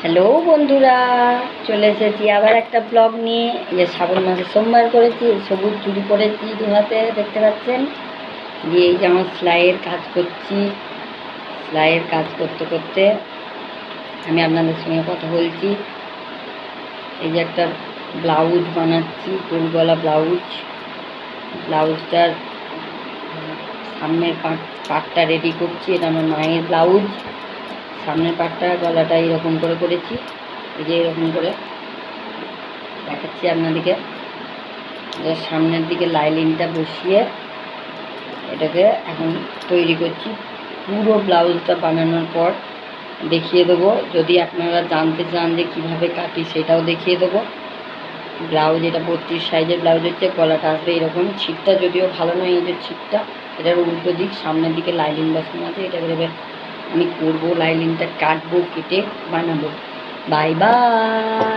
Hello বন্ধুরা, চলে এসেছি আবার একটা ব্লগ নিয়ে। যে শ্রাবণ মাসে সোমবার করেছি, সবুজ চুড়ি পরেছি, দু হাতে দেখতে পাচ্ছেন। দিয়ে এই যে আমার সেলাইয়ের কাজ করছি। সেলাইয়ের কাজ করতে করতে আমি আপনাদের সঙ্গে কথা বলছি। এই যে একটা ব্লাউজ বানাচ্ছি, ফুল গলা ব্লাউজ। ব্লাউজটার সামনের পাটটা রেডি করছি। এটা আমার মায়ের ব্লাউজ। সামনের পাটটা গলাটা এরকম করে করেছি। এই যে এরকম করে দেখাচ্ছি আপনাদেরকে। সামনের দিকে লাইনিংটা বসিয়ে এটাকে এখন তৈরি করছি। পুরো ব্লাউজটা বানানোর পর দেখিয়ে দেবো। যদি আপনারা জানতে চান যে কীভাবে কাটি, সেটাও দেখিয়ে দেবো। ব্লাউজ এটা 32 সাইজের ব্লাউজ হচ্ছে। গলাটা আসবে এরকম। ছিটটা যদিও ভালো নয়, এই যে ছিটটা, এটার উল্টো দিক সামনের দিকে লাইনিং বসানো আছে। এটা ভেবে আমি করবো, লাইনিংটা কাটবো, কেটে বানাবো। Bye bye.